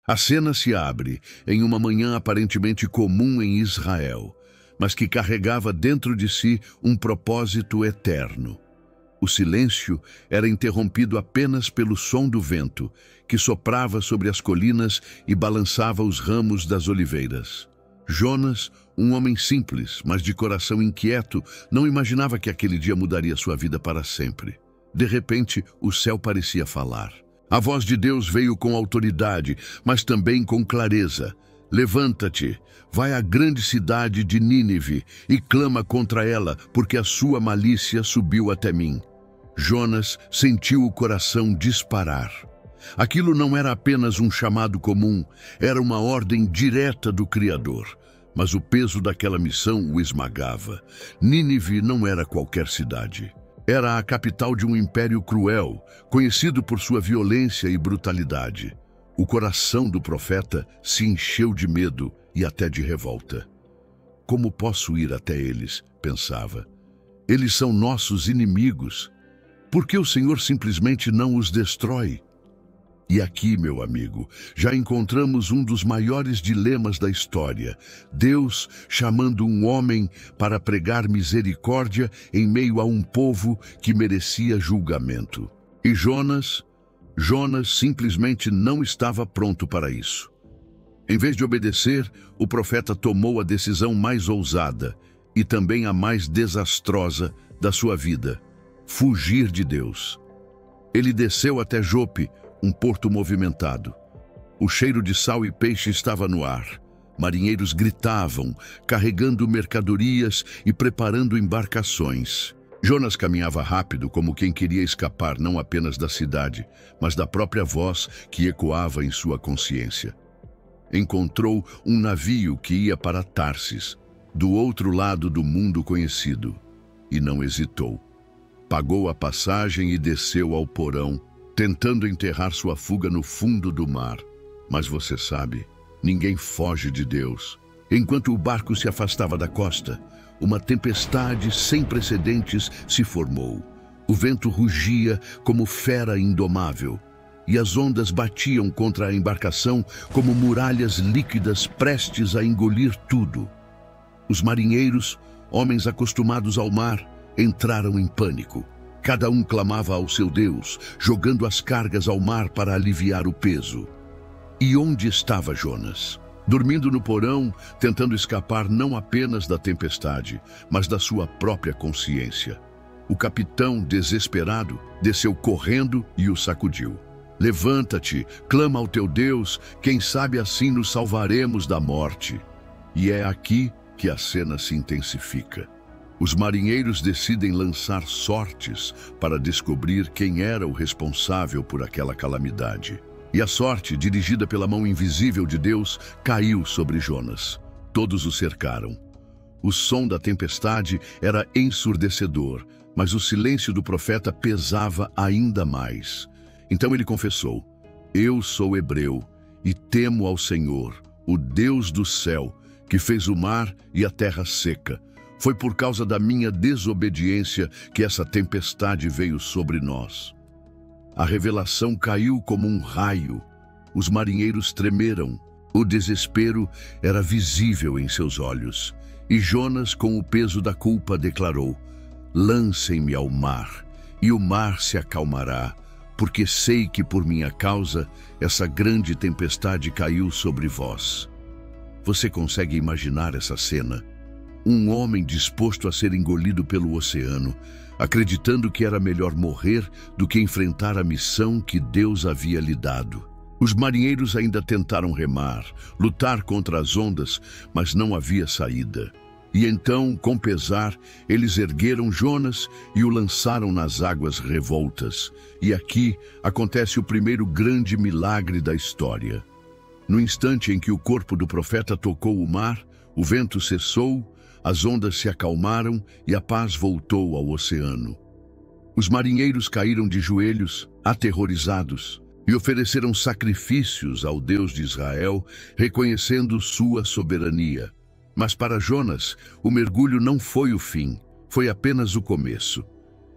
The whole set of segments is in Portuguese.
A cena se abre em uma manhã aparentemente comum em Israel, mas que carregava dentro de si um propósito eterno. O silêncio era interrompido apenas pelo som do vento, que soprava sobre as colinas e balançava os ramos das oliveiras. Jonas, um homem simples, mas de coração inquieto, não imaginava que aquele dia mudaria sua vida para sempre. De repente, o céu parecia falar. A voz de Deus veio com autoridade, mas também com clareza. Levanta-te, vai à grande cidade de Nínive e clama contra ela, porque a sua malícia subiu até mim. Jonas sentiu o coração disparar. Aquilo não era apenas um chamado comum, era uma ordem direta do Criador. Mas o peso daquela missão o esmagava. Nínive não era qualquer cidade. Era a capital de um império cruel, conhecido por sua violência e brutalidade. O coração do profeta se encheu de medo e até de revolta. Como posso ir até eles? Pensava. Eles são nossos inimigos. Por que o Senhor simplesmente não os destrói? E aqui, meu amigo, já encontramos um dos maiores dilemas da história. Deus chamando um homem para pregar misericórdia em meio a um povo que merecia julgamento. E Jonas simplesmente não estava pronto para isso. Em vez de obedecer, o profeta tomou a decisão mais ousada e também a mais desastrosa da sua vida: fugir de Deus. Ele desceu até Jope, um porto movimentado. O cheiro de sal e peixe estava no ar. Marinheiros gritavam, carregando mercadorias e preparando embarcações. Jonas caminhava rápido, como quem queria escapar não apenas da cidade, mas da própria voz que ecoava em sua consciência. Encontrou um navio que ia para Tarsis, do outro lado do mundo conhecido, e não hesitou. Pagou a passagem e desceu ao porão, tentando enterrar sua fuga no fundo do mar. Mas você sabe, ninguém foge de Deus. Enquanto o barco se afastava da costa, uma tempestade sem precedentes se formou. O vento rugia como fera indomável, e as ondas batiam contra a embarcação como muralhas líquidas prestes a engolir tudo. Os marinheiros, homens acostumados ao mar, entraram em pânico. Cada um clamava ao seu Deus, jogando as cargas ao mar para aliviar o peso. E onde estava Jonas? Dormindo no porão, tentando escapar não apenas da tempestade, mas da sua própria consciência. O capitão, desesperado, desceu correndo e o sacudiu. Levanta-te, clama ao teu Deus, quem sabe assim nos salvaremos da morte. E é aqui que a cena se intensifica. Os marinheiros decidem lançar sortes para descobrir quem era o responsável por aquela calamidade. E a sorte, dirigida pela mão invisível de Deus, caiu sobre Jonas. Todos o cercaram. O som da tempestade era ensurdecedor, mas o silêncio do profeta pesava ainda mais. Então ele confessou: eu sou hebreu e temo ao Senhor, o Deus do céu, que fez o mar e a terra seca. Foi por causa da minha desobediência que essa tempestade veio sobre nós. A revelação caiu como um raio. Os marinheiros tremeram. O desespero era visível em seus olhos. E Jonas, com o peso da culpa, declarou: lancem-me ao mar, e o mar se acalmará, porque sei que por minha causa essa grande tempestade caiu sobre vós. Você consegue imaginar essa cena? Um homem disposto a ser engolido pelo oceano, acreditando que era melhor morrer do que enfrentar a missão que Deus havia lhe dado. Os marinheiros ainda tentaram remar, lutar contra as ondas, mas não havia saída. E então, com pesar, eles ergueram Jonas e o lançaram nas águas revoltas. E aqui acontece o primeiro grande milagre da história. No instante em que o corpo do profeta tocou o mar, o vento cessou, as ondas se acalmaram e a paz voltou ao oceano. Os marinheiros caíram de joelhos, aterrorizados, e ofereceram sacrifícios ao Deus de Israel, reconhecendo sua soberania. Mas para Jonas, o mergulho não foi o fim, foi apenas o começo.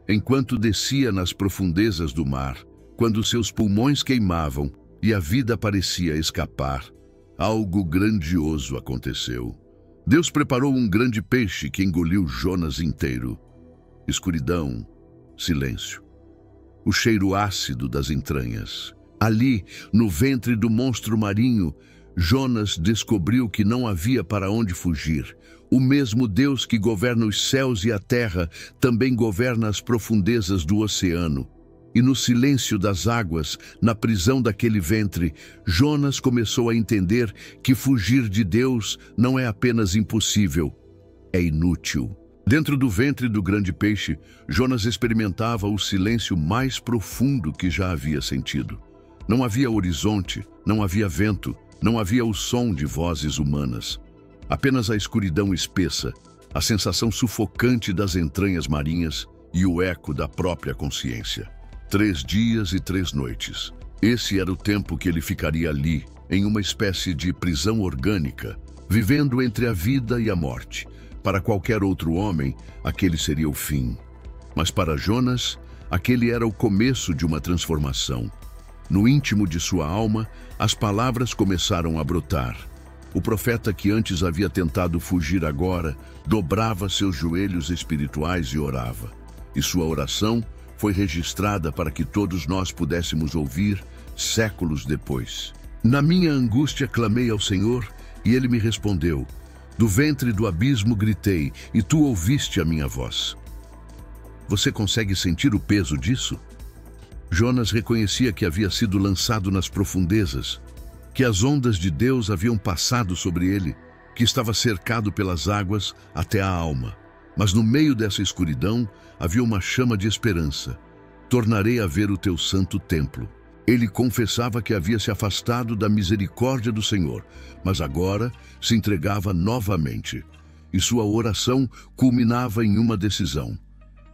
Enquanto descia nas profundezas do mar, quando seus pulmões queimavam, e a vida parecia escapar, algo grandioso aconteceu. Deus preparou um grande peixe que engoliu Jonas inteiro. Escuridão, silêncio. O cheiro ácido das entranhas. Ali, no ventre do monstro marinho, Jonas descobriu que não havia para onde fugir. O mesmo Deus que governa os céus e a terra também governa as profundezas do oceano. E no silêncio das águas, na prisão daquele ventre, Jonas começou a entender que fugir de Deus não é apenas impossível, é inútil. Dentro do ventre do grande peixe, Jonas experimentava o silêncio mais profundo que já havia sentido. Não havia horizonte, não havia vento, não havia o som de vozes humanas. Apenas a escuridão espessa, a sensação sufocante das entranhas marinhas e o eco da própria consciência. 3 dias e 3 noites. Esse era o tempo que ele ficaria ali, em uma espécie de prisão orgânica, vivendo entre a vida e a morte. Para qualquer outro homem, aquele seria o fim. Mas para Jonas, aquele era o começo de uma transformação. No íntimo de sua alma, as palavras começaram a brotar. O profeta que antes havia tentado fugir agora, dobrava seus joelhos espirituais e orava. E sua oração foi registrada para que todos nós pudéssemos ouvir séculos depois. Na minha angústia clamei ao Senhor e Ele me respondeu. Do ventre do abismo gritei e tu ouviste a minha voz. Você consegue sentir o peso disso? Jonas reconhecia que havia sido lançado nas profundezas, que as ondas de Deus haviam passado sobre ele, que estava cercado pelas águas até a alma. Mas no meio dessa escuridão havia uma chama de esperança. Tornarei a ver o teu santo templo. Ele confessava que havia se afastado da misericórdia do Senhor, mas agora se entregava novamente. E sua oração culminava em uma decisão.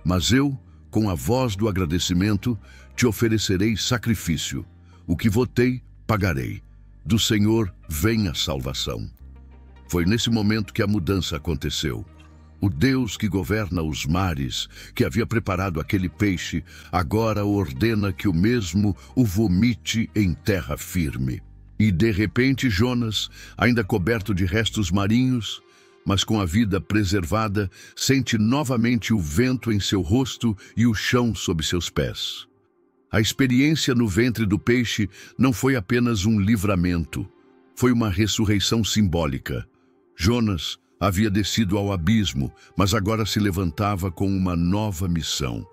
Mas eu, com a voz do agradecimento, te oferecerei sacrifício. O que votei, pagarei. Do Senhor vem a salvação. Foi nesse momento que a mudança aconteceu. O Deus que governa os mares, que havia preparado aquele peixe, agora ordena que o mesmo o vomite em terra firme. E de repente Jonas, ainda coberto de restos marinhos, mas com a vida preservada, sente novamente o vento em seu rosto e o chão sob seus pés. A experiência no ventre do peixe não foi apenas um livramento, foi uma ressurreição simbólica. Jonas havia descido ao abismo, mas agora se levantava com uma nova missão: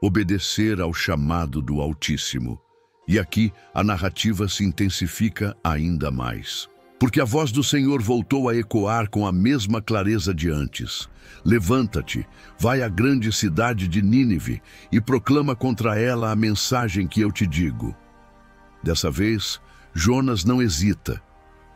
obedecer ao chamado do Altíssimo. E aqui a narrativa se intensifica ainda mais. Porque a voz do Senhor voltou a ecoar com a mesma clareza de antes. Levanta-te, vai à grande cidade de Nínive e proclama contra ela a mensagem que eu te digo. Dessa vez, Jonas não hesita.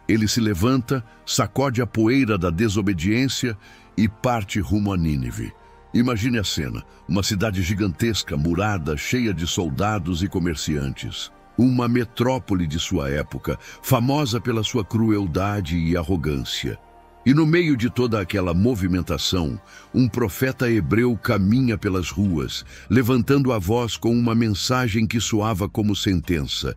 Ele se levanta, sacode a poeira da desobediência e parte rumo a Nínive. Imagine a cena, uma cidade gigantesca, murada, cheia de soldados e comerciantes. Uma metrópole de sua época, famosa pela sua crueldade e arrogância. E no meio de toda aquela movimentação, um profeta hebreu caminha pelas ruas, levantando a voz com uma mensagem que soava como sentença.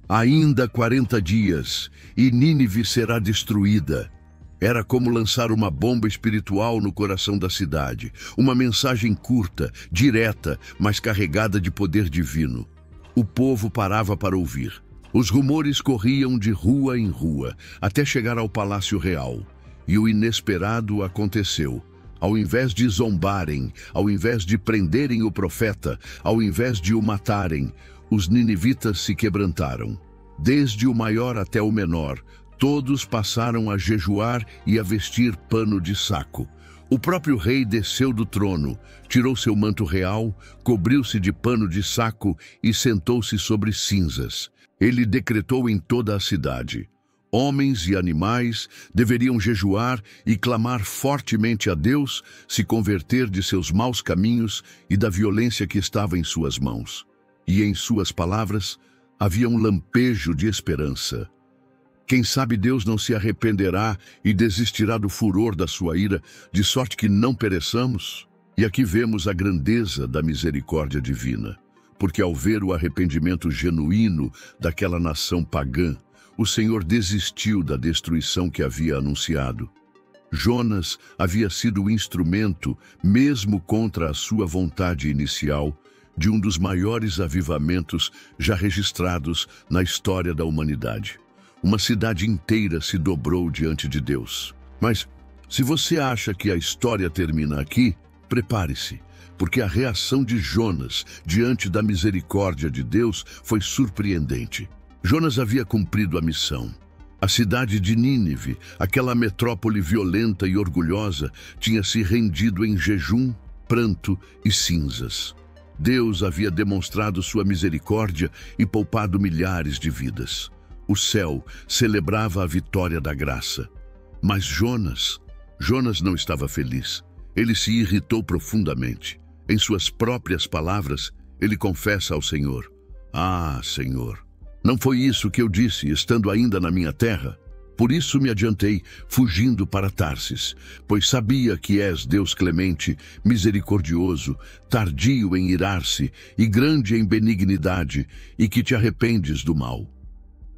Ainda 40 dias, e Nínive será destruída. Era como lançar uma bomba espiritual no coração da cidade. Uma mensagem curta, direta, mas carregada de poder divino. O povo parava para ouvir. Os rumores corriam de rua em rua, até chegar ao Palácio Real. E o inesperado aconteceu. Ao invés de zombarem, ao invés de prenderem o profeta, ao invés de o matarem, os ninivitas se quebrantaram. Desde o maior até o menor, todos passaram a jejuar e a vestir pano de saco. O próprio rei desceu do trono, tirou seu manto real, cobriu-se de pano de saco e sentou-se sobre cinzas. Ele decretou em toda a cidade: homens e animais deveriam jejuar e clamar fortemente a Deus, se converter de seus maus caminhos e da violência que estava em suas mãos. E em suas palavras havia um lampejo de esperança. Quem sabe Deus não se arrependerá e desistirá do furor da sua ira, de sorte que não pereçamos? E aqui vemos a grandeza da misericórdia divina. porque ao ver o arrependimento genuíno daquela nação pagã, o Senhor desistiu da destruição que havia anunciado. Jonas havia sido o instrumento, mesmo contra a sua vontade inicial, de um dos maiores avivamentos já registrados na história da humanidade. Uma cidade inteira se dobrou diante de Deus. Mas, se você acha que a história termina aqui, prepare-se, porque a reação de Jonas diante da misericórdia de Deus foi surpreendente. Jonas havia cumprido a missão. A cidade de Nínive, aquela metrópole violenta e orgulhosa, tinha se rendido em jejum, pranto e cinzas. Deus havia demonstrado sua misericórdia e poupado milhares de vidas. O céu celebrava a vitória da graça. Mas Jonas não estava feliz. Ele se irritou profundamente. Em suas próprias palavras, ele confessa ao Senhor: "Ah, Senhor, não foi isso que eu disse, estando ainda na minha terra? Por isso me adiantei, fugindo para Tarsis, pois sabia que és Deus clemente, misericordioso, tardio em irar-se e grande em benignidade, e que te arrependes do mal."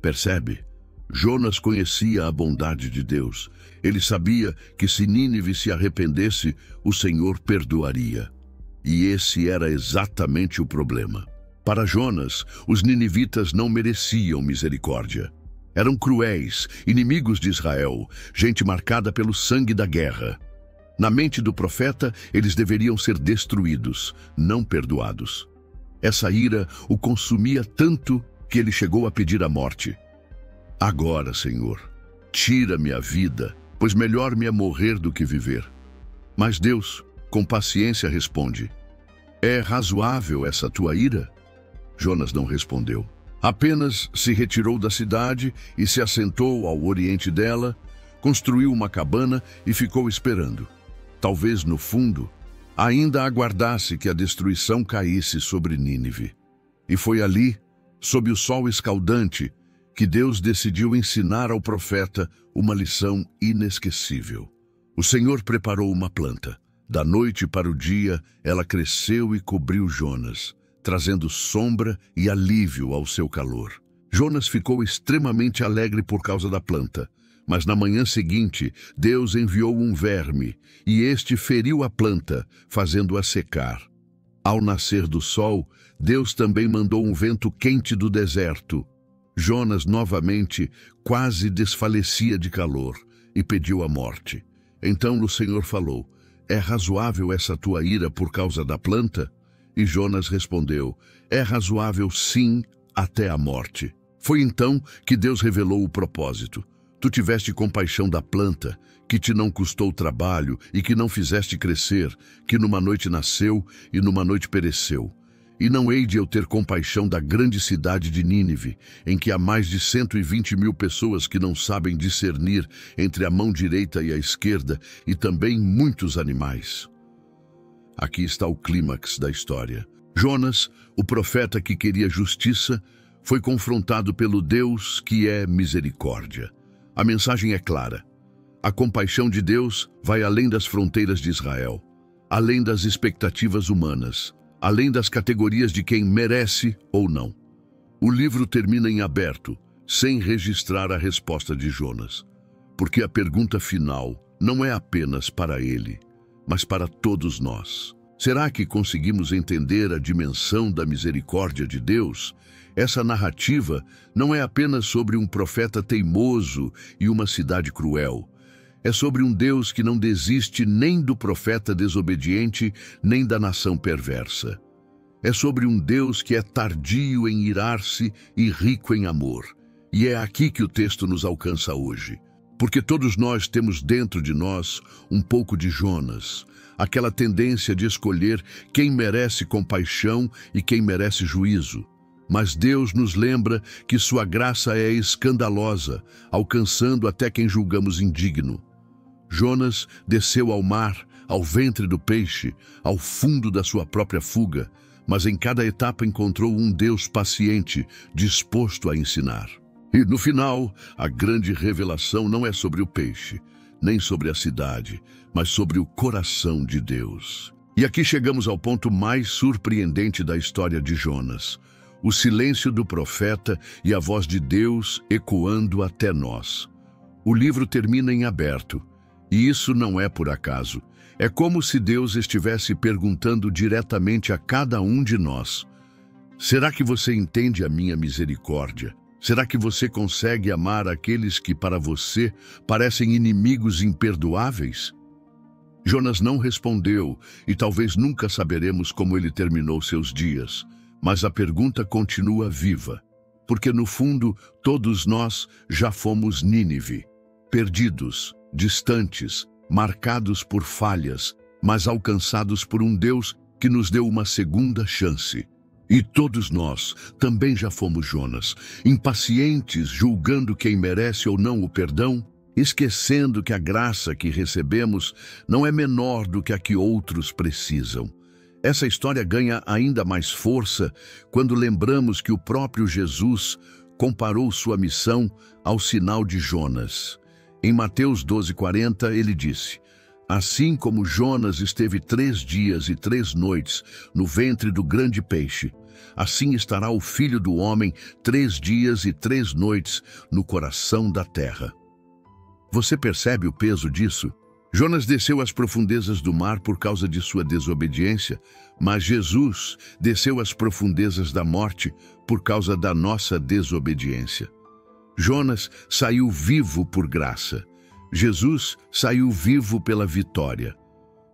Percebe? Jonas conhecia a bondade de Deus. Ele sabia que se Nínive se arrependesse, o Senhor perdoaria. E esse era exatamente o problema. Para Jonas, os ninivitas não mereciam misericórdia. Eram cruéis, inimigos de Israel, gente marcada pelo sangue da guerra. Na mente do profeta, eles deveriam ser destruídos, não perdoados. Essa ira o consumia tanto que ele chegou a pedir a morte. "Agora, Senhor, tira-me a vida, pois melhor me é morrer do que viver." Mas Deus, com paciência, responde: "É razoável essa tua ira?" Jonas não respondeu. Apenas se retirou da cidade e se assentou ao oriente dela, construiu uma cabana e ficou esperando. Talvez, no fundo, ainda aguardasse que a destruição caísse sobre Nínive. E foi ali, sob o sol escaldante, que Deus decidiu ensinar ao profeta uma lição inesquecível. O Senhor preparou uma planta. Da noite para o dia, ela cresceu e cobriu Jonas, trazendo sombra e alívio ao seu calor. Jonas ficou extremamente alegre por causa da planta, mas na manhã seguinte, Deus enviou um verme, e este feriu a planta, fazendo-a secar. Ao nascer do sol, Deus também mandou um vento quente do deserto. Jonas novamente quase desfalecia de calor e pediu a morte. Então o Senhor falou: "É razoável essa tua ira por causa da planta?" E Jonas respondeu: "É razoável sim, até a morte." Foi então que Deus revelou o propósito. Tu tiveste compaixão da planta, que te não custou trabalho e que não fizeste crescer, que numa noite nasceu e numa noite pereceu. E não hei de eu ter compaixão da grande cidade de Nínive, em que há mais de 120 mil pessoas que não sabem discernir entre a mão direita e a esquerda, e também muitos animais. Aqui está o clímax da história. Jonas, o profeta que queria justiça, foi confrontado pelo Deus que é misericórdia. A mensagem é clara. A compaixão de Deus vai além das fronteiras de Israel, além das expectativas humanas, além das categorias de quem merece ou não. O livro termina em aberto, sem registrar a resposta de Jonas, porque a pergunta final não é apenas para ele, mas para todos nós. Será que conseguimos entender a dimensão da misericórdia de Deus? Essa narrativa não é apenas sobre um profeta teimoso e uma cidade cruel. É sobre um Deus que não desiste nem do profeta desobediente, nem da nação perversa. É sobre um Deus que é tardio em irar-se e rico em amor. E é aqui que o texto nos alcança hoje. Porque todos nós temos dentro de nós um pouco de Jonas, aquela tendência de escolher quem merece compaixão e quem merece juízo. Mas Deus nos lembra que sua graça é escandalosa, alcançando até quem julgamos indigno. Jonas desceu ao mar, ao ventre do peixe, ao fundo da sua própria fuga, mas em cada etapa encontrou um Deus paciente, disposto a ensinar. E no final, a grande revelação não é sobre o peixe, nem sobre a cidade, mas sobre o coração de Deus. E aqui chegamos ao ponto mais surpreendente da história de Jonas: o silêncio do profeta e a voz de Deus ecoando até nós. O livro termina em aberto, e isso não é por acaso. É como se Deus estivesse perguntando diretamente a cada um de nós: será que você entende a minha misericórdia? Será que você consegue amar aqueles que para você parecem inimigos imperdoáveis? Jonas não respondeu, e talvez nunca saberemos como ele terminou seus dias. Mas a pergunta continua viva, porque no fundo todos nós já fomos Nínive, perdidos, distantes, marcados por falhas, mas alcançados por um Deus que nos deu uma segunda chance. E todos nós também já fomos Jonas, impacientes, julgando quem merece ou não o perdão, esquecendo que a graça que recebemos não é menor do que a que outros precisam. Essa história ganha ainda mais força quando lembramos que o próprio Jesus comparou sua missão ao sinal de Jonas. Em Mateus 12:40, ele disse: assim como Jonas esteve 3 dias e 3 noites no ventre do grande peixe, assim estará o Filho do Homem 3 dias e 3 noites no coração da terra. Você percebe o peso disso? Jonas desceu às profundezas do mar por causa de sua desobediência, mas Jesus desceu às profundezas da morte por causa da nossa desobediência. Jonas saiu vivo por graça. Jesus saiu vivo pela vitória.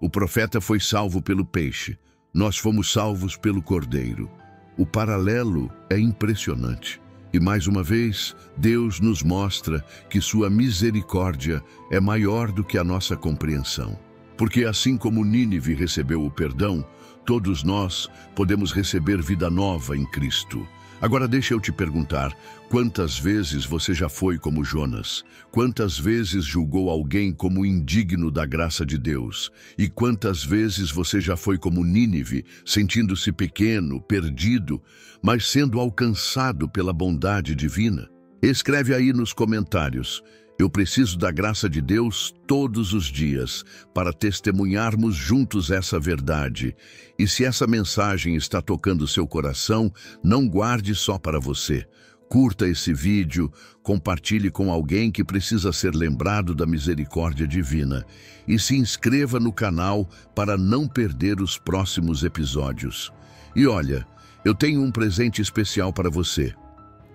O profeta foi salvo pelo peixe. Nós fomos salvos pelo cordeiro. O paralelo é impressionante. E mais uma vez, Deus nos mostra que sua misericórdia é maior do que a nossa compreensão. Porque assim como Nínive recebeu o perdão, todos nós podemos receber vida nova em Cristo. Agora deixa eu te perguntar, quantas vezes você já foi como Jonas? Quantas vezes julgou alguém como indigno da graça de Deus? E quantas vezes você já foi como Nínive, sentindo-se pequeno, perdido, mas sendo alcançado pela bondade divina? Escreve aí nos comentários. Eu preciso da graça de Deus todos os dias para testemunharmos juntos essa verdade. E se essa mensagem está tocando seu coração, não guarde só para você. Curta esse vídeo, compartilhe com alguém que precisa ser lembrado da misericórdia divina. E se inscreva no canal para não perder os próximos episódios. E olha, eu tenho um presente especial para você.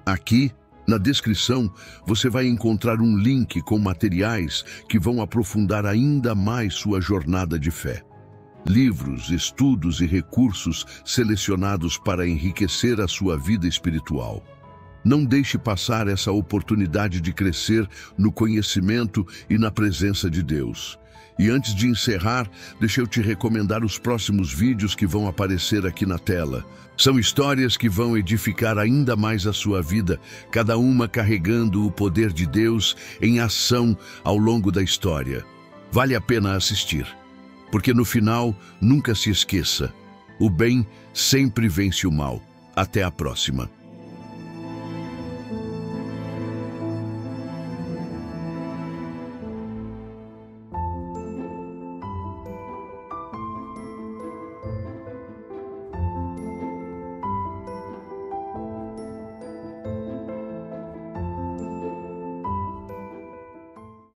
Aqui, na descrição, você vai encontrar um link com materiais que vão aprofundar ainda mais sua jornada de fé. Livros, estudos e recursos selecionados para enriquecer a sua vida espiritual. Não deixe passar essa oportunidade de crescer no conhecimento e na presença de Deus. E antes de encerrar, deixa eu te recomendar os próximos vídeos que vão aparecer aqui na tela. São histórias que vão edificar ainda mais a sua vida, cada uma carregando o poder de Deus em ação ao longo da história. Vale a pena assistir, porque no final, nunca se esqueça, o bem sempre vence o mal. Até a próxima.